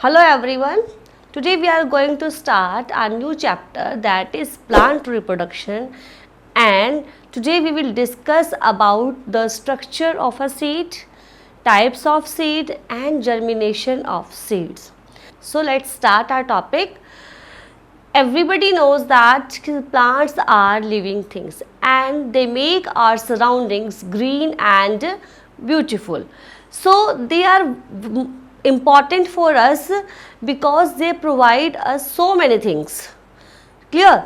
Hello everyone. Today we are going to start a new chapter, that is plant reproduction, and today we will discuss about the structure of a seed, types of seed and germination of seeds. So let's start our topic. Everybody knows that plants are living things and they make our surroundings green and beautiful. So they are important for us because they provide us so many things. Clear,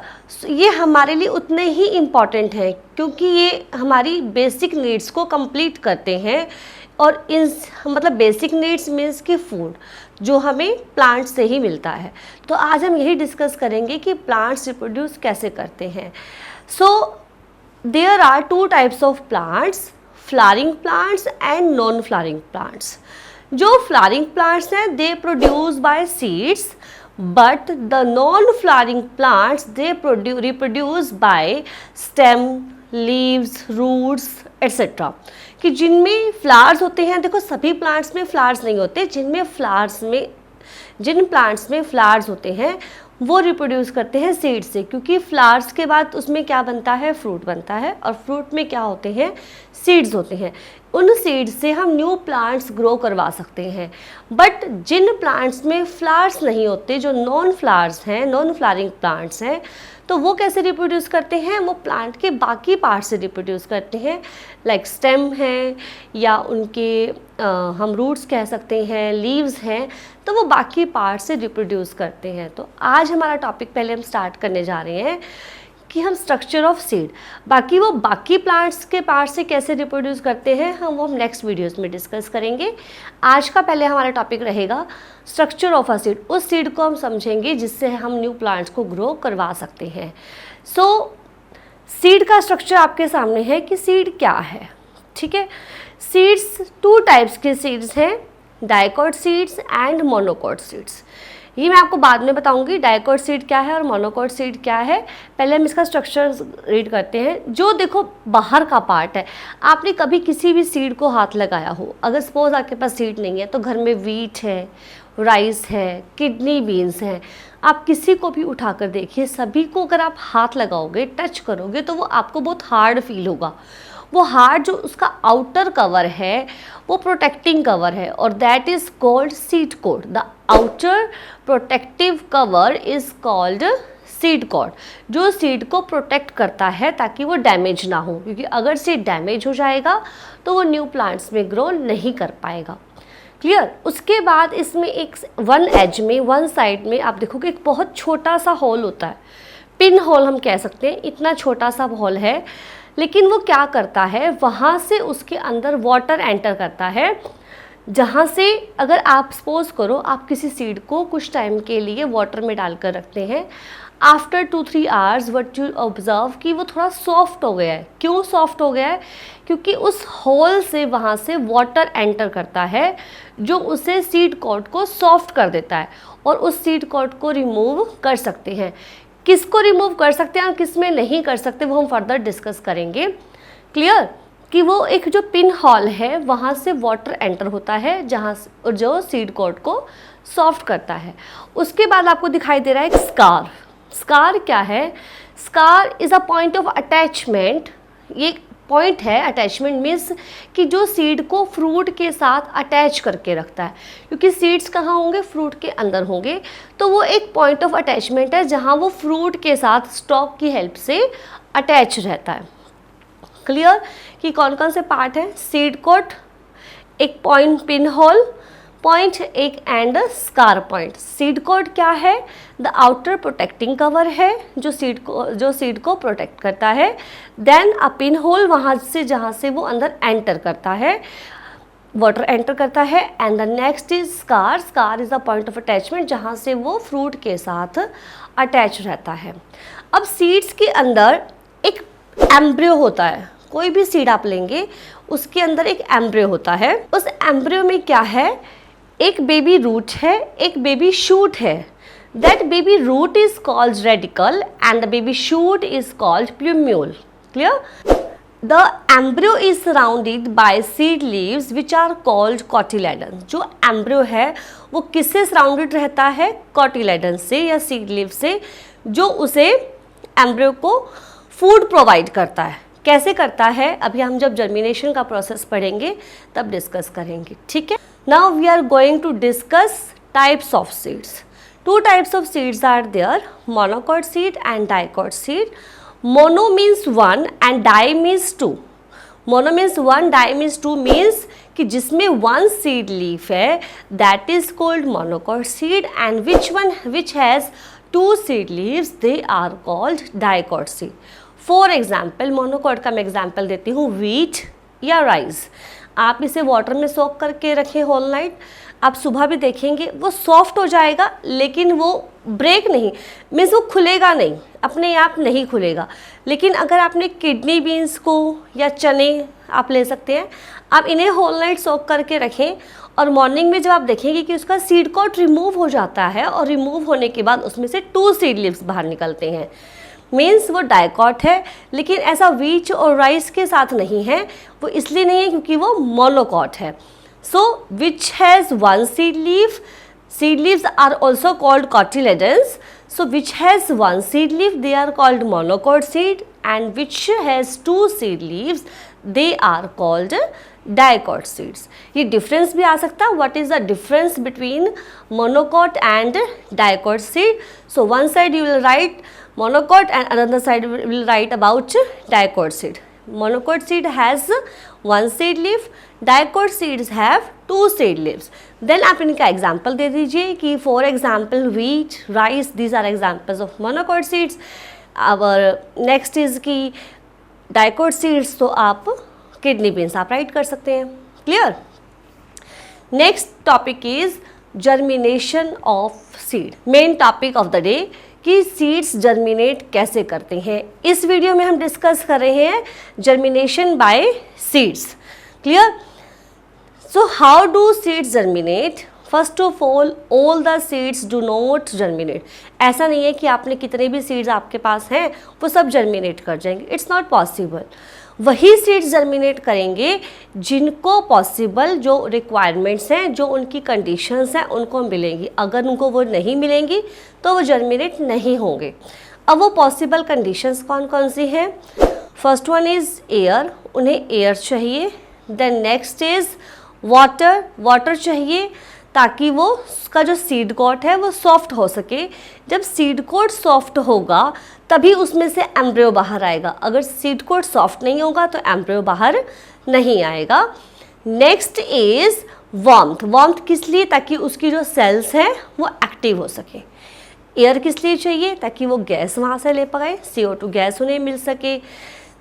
ये हमारे लिए उतने ही important हैं क्योंकि ये हमारी basic needs को complete करते हैं और इन मतलब बेसिक नीड्स मीन्स कि फूड जो हमें प्लांट से ही मिलता है. तो आज हम यही डिस्कस करेंगे कि प्लांट्स रिप्रोड्यूस कैसे करते हैं. So there are two types of plants, flowering plants and non flowering plants. जो फ्लावरिंग प्लांट्स हैं they produce by seeds, but the non-flowering plants they reproduce by stem, leaves, roots etc. कि जिनमें flowers होते हैं, देखो सभी plants में flowers नहीं होते, जिन प्लांट्स में फ्लावर्स होते हैं वो रिप्रोड्यूस करते हैं सीड से, क्योंकि फ्लावर्स के बाद उसमें क्या बनता है, फ्रूट बनता है और फ्रूट में क्या होते हैं, सीड्स होते हैं. उन सीड्स से हम न्यू प्लांट्स ग्रो करवा सकते हैं. बट जिन प्लांट्स में फ्लावर्स नहीं होते, जो नॉन फ्लावर्स हैं, नॉन फ्लावरिंग प्लांट्स हैं, तो वो कैसे रिप्रोड्यूस करते हैं, वो प्लांट के बाकी पार्ट से रिप्रोड्यूस करते हैं. लाइक स्टेम हैं या उनके हम रूट्स कह सकते हैं, लीव्स हैं, तो वो बाकी पार्ट से रिप्रोड्यूस करते हैं. तो आज हमारा टॉपिक पहले हम स्टार्ट करने जा रहे हैं कि हम स्ट्रक्चर ऑफ सीड, बाकी वो बाकी प्लांट्स के पार्ट से कैसे रिप्रोड्यूस करते हैं हम नेक्स्ट वीडियोस में डिस्कस करेंगे. आज का पहले हमारा टॉपिक रहेगा स्ट्रक्चर ऑफ अ सीड. उस सीड को हम समझेंगे जिससे हम न्यू प्लांट्स को ग्रो करवा सकते हैं. सो सीड का स्ट्रक्चर आपके सामने है कि सीड क्या है. ठीक है, सीड्स टू टाइप्स के सीड्स हैं, dicot seeds and monocot seeds. ये मैं आपको बाद में बताऊंगी डाइकॉट सीड क्या है और मोनोकॉट सीड क्या है. पहले हम इसका स्ट्रक्चर रीड करते हैं. जो देखो बाहर का पार्ट है, आपने कभी किसी भी सीड को हाथ लगाया हो, अगर सपोज आपके पास सीड नहीं है तो घर में वीट है, राइस है, किडनी बीन्स हैं, आप किसी को भी उठाकर देखिए, सभी को अगर आप हाथ लगाओगे, टच करोगे, तो वो आपको बहुत हार्ड फील होगा. वो हार्ड जो उसका आउटर कवर है वो प्रोटेक्टिंग कवर है और that is called seed coat. The outer protective cover is called seed coat, जो सीड को प्रोटेक्ट करता है ताकि वो डैमेज ना हो, क्योंकि अगर सीड डैमेज हो जाएगा तो वो न्यू प्लांट्स में ग्रो नहीं कर पाएगा. क्लियर. उसके बाद इसमें एक वन एज में, वन साइड में आप देखोगे एक बहुत छोटा सा होल होता है, पिन होल हम कह सकते हैं. इतना छोटा सा होल है, लेकिन वो क्या करता है, वहाँ से उसके अंदर वाटर एंटर करता है, जहाँ से अगर आप सपोज करो आप किसी सीड को कुछ टाइम के लिए वाटर में डालकर रखते हैं, after 2-3 hours what you observe कि वो थोड़ा सॉफ्ट हो गया है. क्यों सॉफ्ट हो गया है, क्योंकि उस होल से वहाँ से वाटर एंटर करता है जो उसे सीड कोट को सॉफ्ट कर देता है और उस सीड कोट को रिमूव कर सकते हैं. किसको रिमूव कर सकते हैं और किस में नहीं कर सकते वो हम फर्दर डिस्कस करेंगे. क्लियर, कि वो एक जो पिन होल है वहाँ से वाटर एंटर होता है जहाँ जो सीड कोट को सॉफ्ट करता है. उसके बाद आपको दिखाई दे रहा है एक स्कार. स्कार क्या है, scar is a point of attachment. ये पॉइंट है, अटैचमेंट मीन्स कि जो सीड को फ्रूट के साथ अटैच करके रखता है, क्योंकि सीड्स कहाँ होंगे, फ्रूट के अंदर होंगे. तो वो एक पॉइंट ऑफ अटैचमेंट है जहाँ वो फ्रूट के साथ स्टॉक की हेल्प से अटैच रहता है. क्लियर, कि कौन कौन से पार्ट हैं, सीड कोट, एक पॉइंट पिन होल पॉइंट, एक end scar point. Seed coat क्या है, द आउटर प्रोटेक्टिंग कवर है जो सीड को प्रोटेक्ट करता है. देन अ पिन होल, वहाँ से जहाँ से वो अंदर एंटर करता है, वाटर एंटर करता है. And the next is scar. Scar is the point of attachment जहाँ से वो फ्रूट के साथ अटैच रहता है. अब सीड्स के अंदर एक एम्ब्रियो होता है. कोई भी सीड आप लेंगे उसके अंदर एक एम्ब्रियो होता है. उस एम्ब्रियो में क्या है, एक बेबी रूट है, एक बेबी शूट है. That baby root is called radical and the baby shoot is called plumule. Clear. The embryo is surrounded by seed leaves which are called cotyledon. जो एम्ब्रियो है वो किससे सराउंडेड रहता है? Cotyledon से या सीड लीव से, जो उसे एम्ब्रियो को फूड प्रोवाइड करता है। कैसे करता है अभी हम जब जर्मिनेशन का प्रोसेस पढ़ेंगे तब डिस्कस करेंगे, ठीक है। Now we are going to discuss types of seeds. Two types of seeds are there, monocot seed and dicot seed. Mono means one and di means two. Mono means one, di means two means कि जिसमें one seed leaf है that is called monocot seed, and which has two seed leaves they are called dicot seed. For example, monocot का मैं example देती हूँ, wheat या rice. आप इसे वाटर में सोक करके रखें होल नाइट, आप सुबह भी देखेंगे वो सॉफ्ट हो जाएगा लेकिन वो ब्रेक नहीं, मीन्स वो खुलेगा नहीं, अपने आप नहीं खुलेगा। लेकिन अगर आपने किडनी बीन्स को या चने आप ले सकते हैं, आप इन्हें होल नाइट सोक करके रखें और मॉर्निंग में जब आप देखेंगे कि उसका सीड कोट रिमूव हो जाता है और रिमूव होने के बाद उसमें से टू सीड लीव्स बाहर निकलते हैं, मीन्स वो डाइकॉट है। लेकिन ऐसा व्हीट और राइस के साथ नहीं है, वो इसलिए नहीं है क्योंकि वो मोनोकॉट है। So which has one seed leaf, seed leaves are also called cotyledons. So which has one seed leaf they are called monocot seed, and which has two seed leaves they are called dicot seeds. ये difference भी आ सकता है, what is the difference between monocot and dicot seed? So one side you will write monocot and another side you will write about dicot seed. Monocot seed has one seed leaf, dicot seeds have two seed leaves. Then आप इनका example दे दीजिए कि for example wheat, rice, these are examples of monocot seeds. और next is कि dicot seeds, तो आप kidney beans आप राइट कर सकते हैं। Clear. Next topic is germination of seed, main topic of the day कि सीड्स जर्मिनेट कैसे करते हैं। इस वीडियो में हम डिस्कस कर रहे हैं germination by seeds. Clear. So how do seeds germinate? First of all the seeds do not germinate. ऐसा नहीं है कि आपने कितने भी seeds आपके पास हैं वो सब germinate कर जाएंगे, it's not possible. वही seeds germinate करेंगे जिनको possible जो requirements हैं, जो उनकी conditions हैं उनको मिलेंगी। अगर उनको वो नहीं मिलेंगी तो वो germinate नहीं होंगे। अब वो possible conditions कौन कौन सी हैं? First one is air, उन्हें air चाहिए। Then next is वाटर चाहिए ताकि वो उसका जो सीड कोट है वो सॉफ्ट हो सके। जब सीड कोट सॉफ्ट होगा तभी उसमें से एम्ब्रियो बाहर आएगा, अगर सीड कोट सॉफ्ट नहीं होगा तो एम्ब्रियो बाहर नहीं आएगा। नेक्स्ट इज वार्मथ किस लिए? ताकि उसकी जो सेल्स हैं वो एक्टिव हो सके। एयर किस लिए चाहिए? ताकि वो गैस वहाँ से ले पाए, CO2 गैस उन्हें मिल सके।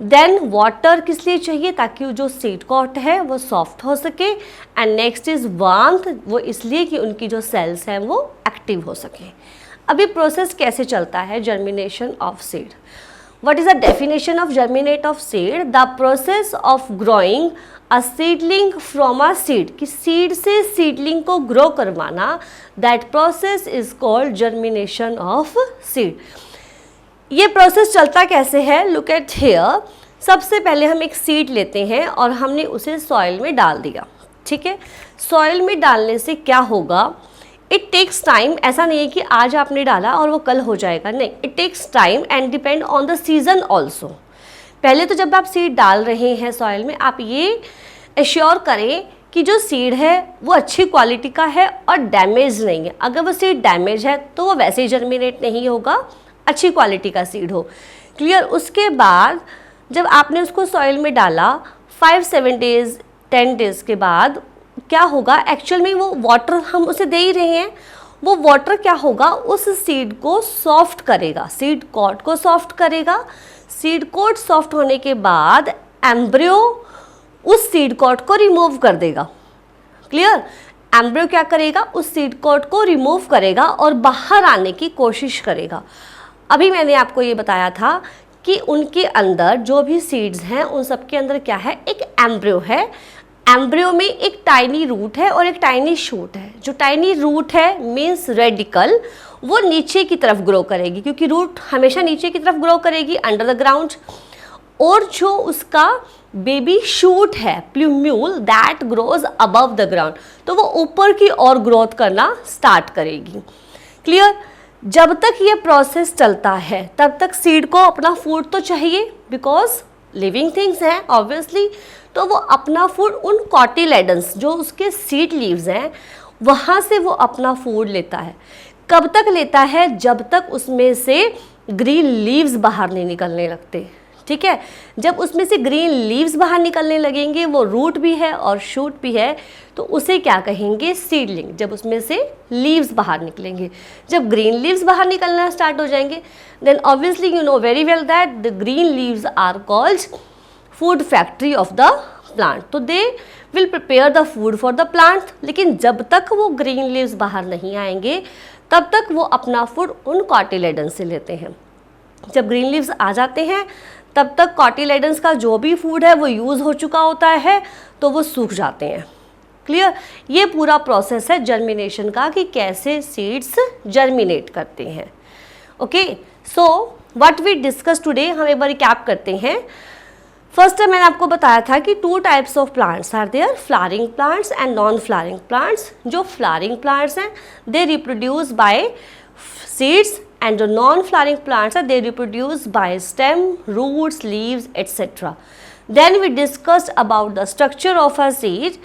देन वाटर किस लिए चाहिए? ताकि जो सीड कोट है वो सॉफ्ट हो सके। एंड नेक्स्ट इज वार्मथ, वो इसलिए कि उनकी जो सेल्स हैं वो एक्टिव हो सके। अभी प्रोसेस कैसे चलता है germination of seed? What is the definition of germinate of seed? The process of growing a seedling from a seed, कि सीड से सीडलिंग को ग्रो करवाना, that process is called germination of seed. ये process चलता कैसे है? Look at here. सबसे पहले हम एक सीड लेते हैं और हमने उसे सॉइल में डाल दिया, ठीक है। सॉइल में डालने से क्या होगा? It takes time. ऐसा नहीं है कि आज आपने डाला और वो कल हो जाएगा, नहीं, it takes time and depend on the season also. पहले तो जब आप सीड डाल रहे हैं सॉइल में, आप ये एश्योर करें कि जो सीड है वो अच्छी क्वालिटी का है और डैमेज नहीं है। अगर वो सीड डैमेज है तो वो वैसे ही जर्मिनेट नहीं होगा, अच्छी क्वालिटी का सीड हो। क्लियर। उसके बाद जब आपने उसको सॉइल में डाला 5-7 डेज 10 डेज़ के बाद क्या होगा? एक्चुअल में वो वाटर हम उसे दे ही रहे हैं, वो वाटर क्या होगा? उस सीड को सॉफ्ट करेगा, सीड कोट को सॉफ्ट करेगा। सीड कोट सॉफ्ट होने के बाद एम्ब्रियो उस सीड कोट को रिमूव कर देगा। क्लियर। एम्ब्रियो क्या करेगा? उस सीड कोट को रिमूव करेगा और बाहर आने की कोशिश करेगा। अभी मैंने आपको ये बताया था कि उनके अंदर जो भी सीड्स हैं उन सब के अंदर क्या है? एक एम्ब्रियो है। एम्ब्रियो में एक टाइनी रूट है और एक टाइनी शूट है। जो टाइनी रूट है मीन्स रेडिकल, वो नीचे की तरफ ग्रो करेगी, क्योंकि रूट हमेशा नीचे की तरफ ग्रो करेगी अंडर द ग्राउंड। और जो उसका बेबी शूट है plumule that grows above the ground, तो वो ऊपर की ओर ग्रोथ करना स्टार्ट करेगी। क्लियर? जब तक ये प्रोसेस चलता है तब तक सीड को अपना फूड तो चाहिए, बिकॉज लिविंग थिंग्स हैं ऑब्वियसली, तो वो अपना फूड उन कॉटिलेडन्स जो उसके सीड लीव्स हैं वहाँ से वो अपना फूड लेता है। कब तक लेता है? जब तक उसमें से ग्रीन लीव्स बाहर नहीं निकलने लगते। ठीक है, जब उसमें से ग्रीन लीव्स बाहर निकलने लगेंगे, वो रूट भी है और शूट भी है, तो उसे क्या कहेंगे? सीडलिंग। जब उसमें से लीव्स बाहर निकलेंगे, जब ग्रीन लीव्स बाहर निकलना स्टार्ट हो जाएंगे, then obviously you know very well that the green leaves are called food factory of the plant. तो they will prepare the food for the plant. लेकिन जब तक वो ग्रीन लीव्स बाहर नहीं आएंगे तब तक वो अपना फूड उन कॉटिलेडन्स से लेते हैं। जब ग्रीन लीव्स आ जाते हैं तब तक कॉटिलेडन्स का जो भी फूड है वो यूज़ हो चुका होता है, तो वो सूख जाते हैं। क्लियर? ये पूरा प्रोसेस है जर्मिनेशन का कि कैसे सीड्स जर्मिनेट करते हैं। Okay, so what we discuss today, हम एक बार रिकैप करते हैं। फर्स्ट मैंने आपको बताया था कि 2 types of plants are there, flowering plants and non flowering plants. जो फ्लावरिंग प्लांट्स हैं they reproduce by seeds, and the non-flowering plants are they reproduce by stem, roots, leaves, etc. Then we discussed about the structure of a seed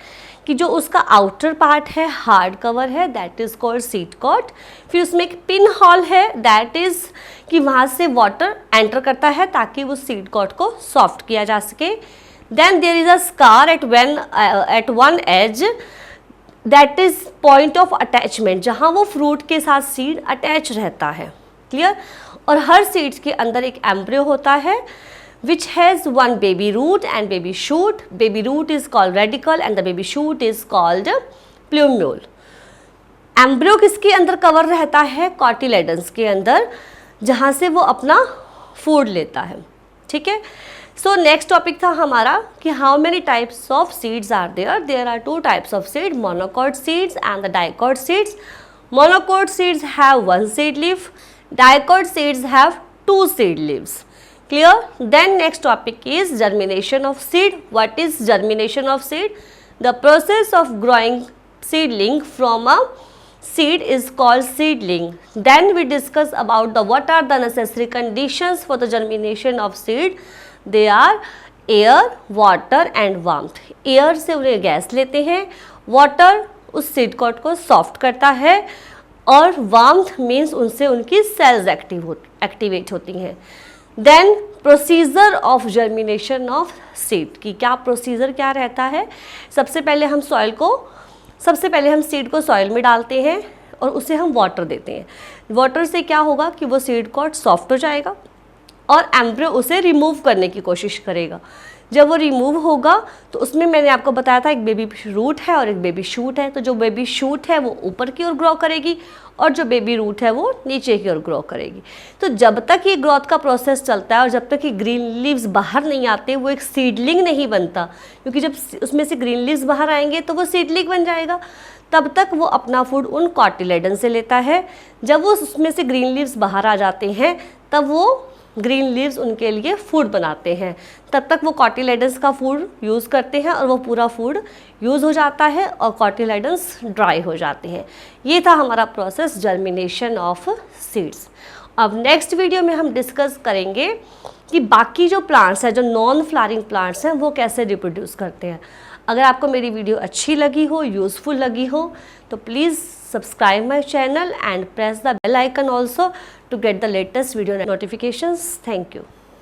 कि जो उसका outer part है hard cover है that is called seed coat. फिर उसमें एक pin hole है that is कि वहाँ से वाटर एंटर करता है ताकि वो सीड कॉट को सॉफ्ट किया जा सके। Then there is a scar at one edge that is point of attachment, जहाँ वो फ्रूट के साथ सीड अटैच रहता है। क्लियर? और हर सीड्स के अंदर एक एम्ब्रियो होता है which has one baby root and baby shoot. Baby root is called radicle and the baby shoot is called plumule. Embryo किसके अंदर कवर रहता है? कॉटिलेडन्स के अंदर, जहाँ से वो अपना फूड लेता है। ठीक है, सो नेक्स्ट टॉपिक था हमारा कि how many types of seeds are there. There are 2 types of seed, monocot seeds and the dicot seeds. Monocot seeds have 1 seed leaf, dicot seeds have 2 seed leaves. Clear? Then next topic is germination of seed. What is germination of seed? The process of growing seedling from a seed is called seedling. Then we discuss about the what are the necessary conditions for the germination of seed. They are air, water and warmth. Air से उन्हें gas लेते हैं, water उस seed cot को soft करता है और warmth means उनसे उनकी सेल्स एक्टिवेट होती हैं। Then procedure of germination of seed की क्या प्रोसीजर क्या रहता है? सबसे पहले हम सीड को सॉइल में डालते हैं और उसे हम वाटर देते हैं। वाटर से क्या होगा कि वो सीड कॉट सॉफ्ट हो जाएगा और एम्ब्रियो उसे रिमूव करने की कोशिश करेगा। जब वो रिमूव होगा तो उसमें मैंने आपको बताया था एक बेबी रूट है और एक बेबी शूट है। तो जो बेबी शूट है वो ऊपर की ओर ग्रो करेगी और जो बेबी रूट है वो नीचे की ओर ग्रो करेगी। तो जब तक ये ग्रोथ का प्रोसेस चलता है और जब तक ये ग्रीन लीव्स बाहर नहीं आते वो एक सीडलिंग नहीं बनता, क्योंकि जब उसमें से ग्रीन लीव्स बाहर आएंगे तो वो सीडलिंग बन जाएगा। तब तक वो अपना फूड उन कॉटिलेडन से लेता है। जब वो उसमें से ग्रीन लीव्स बाहर आ जाते हैं तब वो ग्रीन लीव्स उनके लिए फूड बनाते हैं। तब तक वो कॉटिलेडन्स का फूड यूज़ करते हैं और वो पूरा फूड यूज़ हो जाता है और कॉटिलेडन्स ड्राई हो जाते हैं। ये था हमारा प्रोसेस जर्मिनेशन ऑफ सीड्स। अब नेक्स्ट वीडियो में हम डिस्कस करेंगे कि बाकी जो प्लांट्स हैं, जो नॉन फ्लावरिंग प्लांट्स हैं, वो कैसे रिप्रोड्यूस करते हैं। अगर आपको मेरी वीडियो अच्छी लगी हो, यूज़फुल लगी हो, तो please subscribe my channel and press the bell icon also to get the latest video notifications. Thank you.